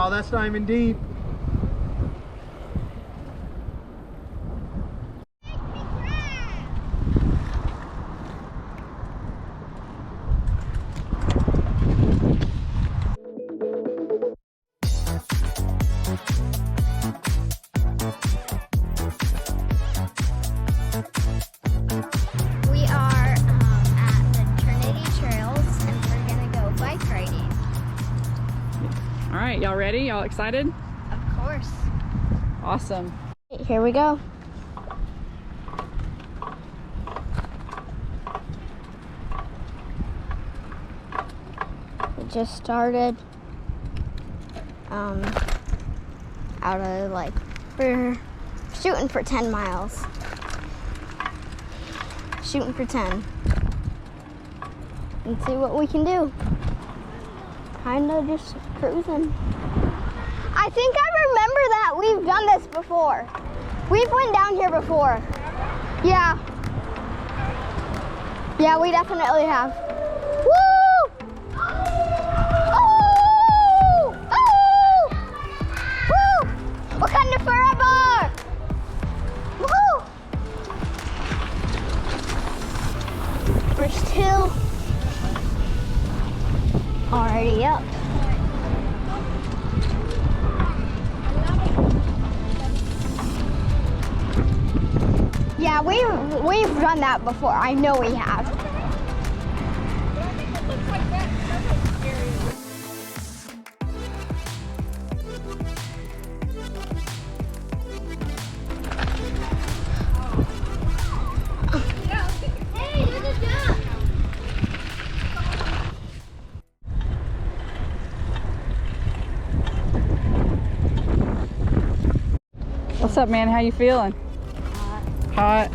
Oh, that's not even deep. We are at the Trinity Trails and we're gonna go bike riding. All right, y'all ready? Y'all excited? Of course. Awesome. Here we go. We just started out of like we're shooting for 10 miles. Shooting for 10. And see what we can do. Kinda just cruising. I think I remember that we've done this before. We've went down here before. Yeah. Yeah, we definitely have. Woo! Oh! Oh! Woo! Wakanda forever! Woo! We're still already up. Yeah, we've done that before. I know we have. Hey, there's a duck. What's up, man? How you feeling? Hot.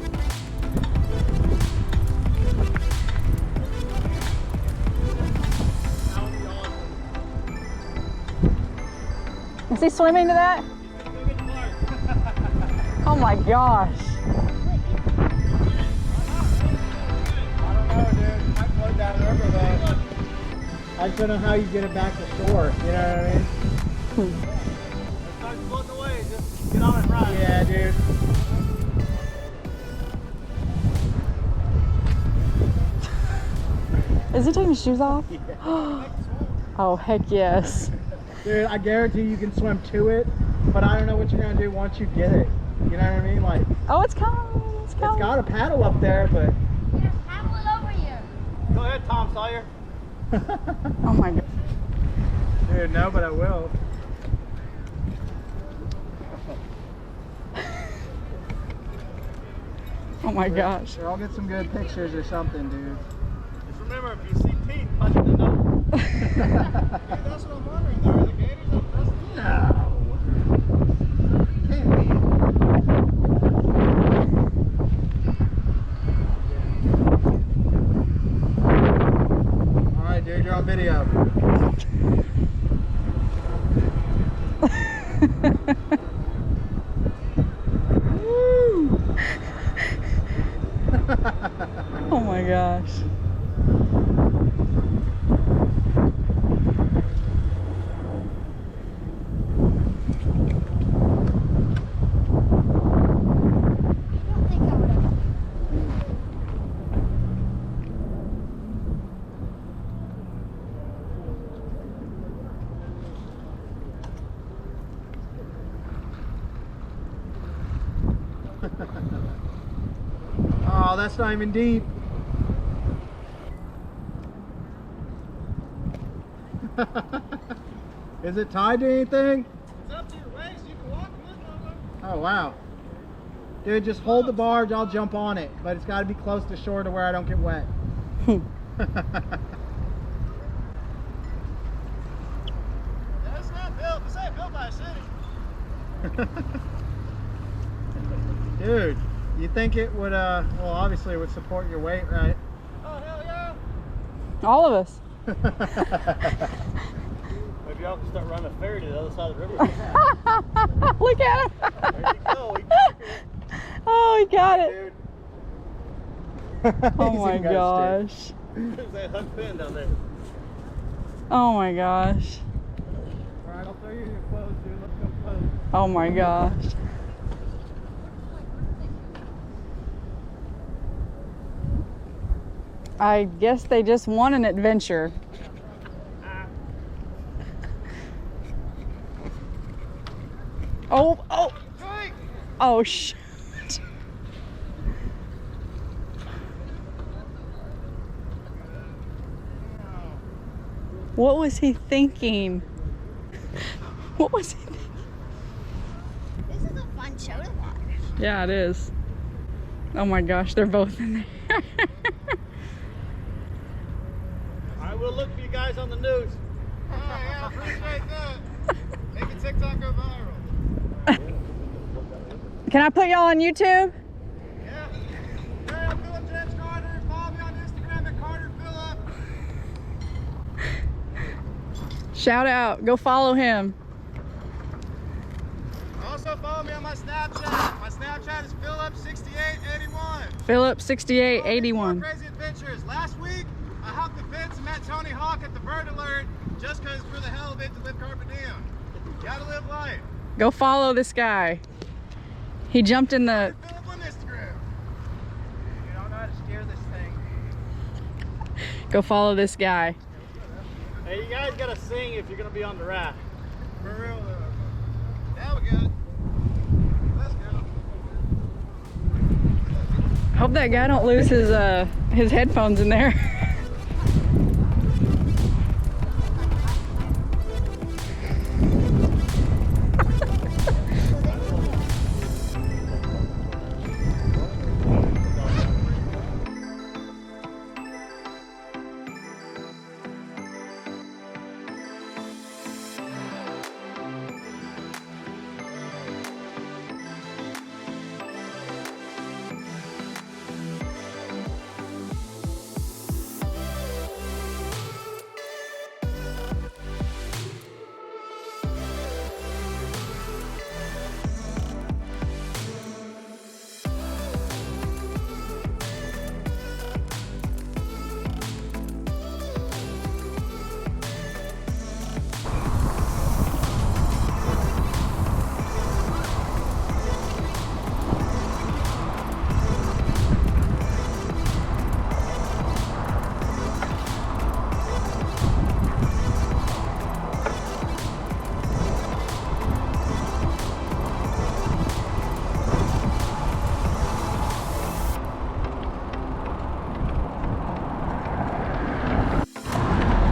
Is he swimming to that? Oh my gosh. I don't know, dude. Might float down the river, though. I just don't know how you get it back to shore. You know what I mean? It starts floating away. Just get on it right. Yeah, dude. Is he taking his shoes off? Yeah. Oh, heck yes. Dude, I guarantee you can swim to it, but I don't know what you're gonna do once you get it. You know what I mean? Like, Oh, it's coming. It's it's coming. got a paddle up there, but Paddle it over here. Go ahead, Tom Sawyer. Oh my god. dude, no, but I will. Oh my gosh. Here, I'll get some good pictures or something, dude. Just remember, if you see teeth, punch the nose. That's what I'm wondering, though. Are the gators up this? No. Can't be. All right, dude, you're on video. Woo! Oh my gosh. I don't think I would have. Oh, that's not even deep. Is it tied to anything? It's up to your waist. You can walk with them. Oh, wow. Dude, just hold the barge, I'll jump on it. But it's got to be close to shore to where I don't get wet. That's not built. This ain't built by a city. Dude, you think it would, well, obviously it would support your weight, right? Oh, hell yeah. All of us. Maybe y'all can start running a ferry to the other side of the river. Look at him. There you go. Oh, he got it. Dude. Oh He's my even got a stick. gosh. There's that hook pin down there. Oh my gosh. All right, I'll throw you your clothes, dude. Let's go play. Oh my gosh. I guess they just want an adventure. Oh, oh, oh, shoot. What was he thinking? What was he thinking? This is a fun show to watch. Yeah, it is. Oh my gosh, they're both in there. I will look for you guys on the news. Yeah, appreciate that. Making TikTok go viral. Can I put y'all on YouTube? Yeah. Hey, I'm Philip James Carter. Follow me on Instagram at Carter Phillip. Shout out, go follow him. Also follow me on my Snapchat. My Snapchat is Philip6881. Philip6881. Crazy adventures. Last week, I hopped the fence and met Tony Hawk at the Bird Alert just because for the hell of it to live Carpe Diem. Gotta live life. Go follow this guy. He jumped in the... Philip on Instagram. You don't know how to steer this thing. Go follow this guy. Hey, you guys gotta sing if you're gonna be on the raft. For real though. Yeah, we got it. Let's go. Hope that guy don't lose his headphones in there.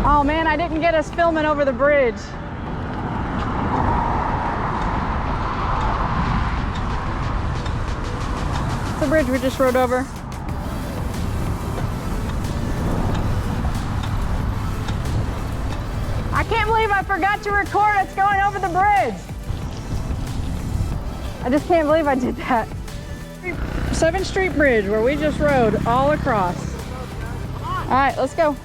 Oh man, I didn't get us filming over the bridge. It's the bridge we just rode over. I can't believe I forgot to record us going over the bridge. I just can't believe I did that. 7th Street Bridge where we just rode all across. All right, let's go.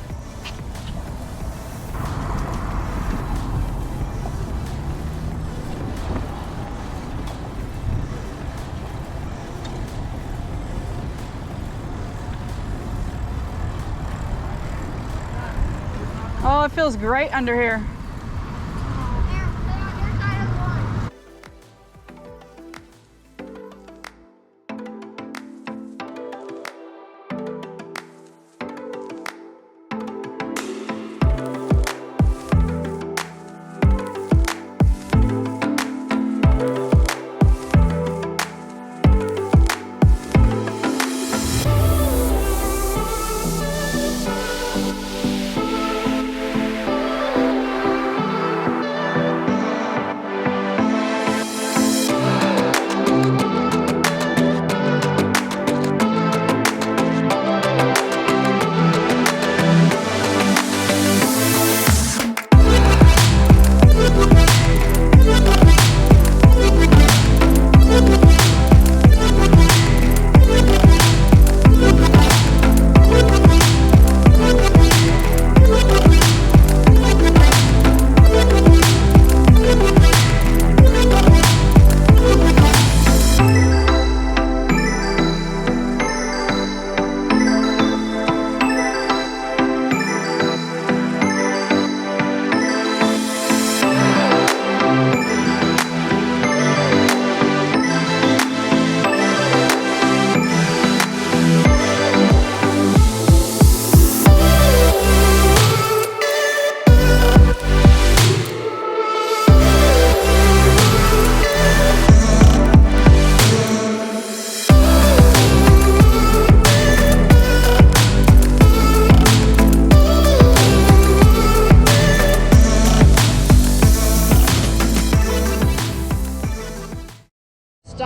Oh, it feels great under here.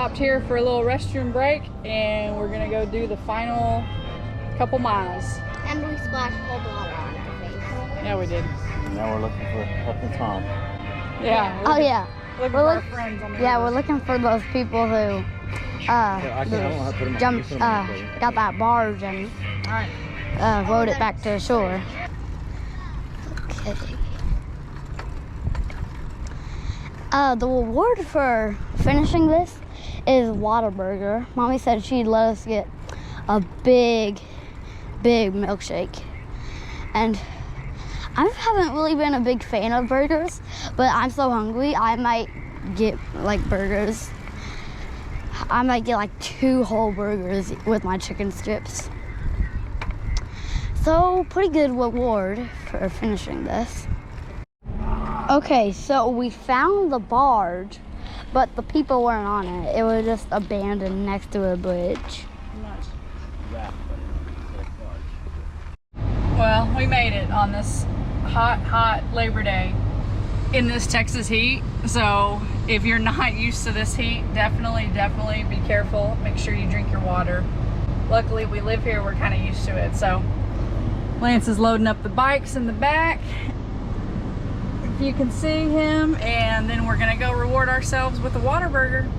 stopped here for a little restroom break, and we're gonna go do the final couple miles. And we splashed cold water on our face. Yeah, we did. Now we're looking for Uncle Tom. Yeah. Oh yeah. Looking for our friends on the Yeah, river. we're looking for those people who I don't know how to put 'em on. jumped, You put 'em on, baby. got that barge and All right. rowed it back to the shore. Okay. The reward for finishing this is Whataburger. Mommy said she'd let us get a big milkshake. And I haven't really been a big fan of burgers, but I'm so hungry, I might get like burgers. I might get like 2 whole burgers with my chicken strips. So, pretty good reward for finishing this. Okay, so we found the barge, but the people weren't on it. It was just abandoned next to a bridge. Well, we made it on this hot Labor Day in this Texas heat. So if you're not used to this heat, definitely be careful. Make sure you drink your water. Luckily, we live here, we're kind of used to it. So Lance is loading up the bikes in the back, if you can see him, and then we're gonna go reward ourselves with a Whataburger.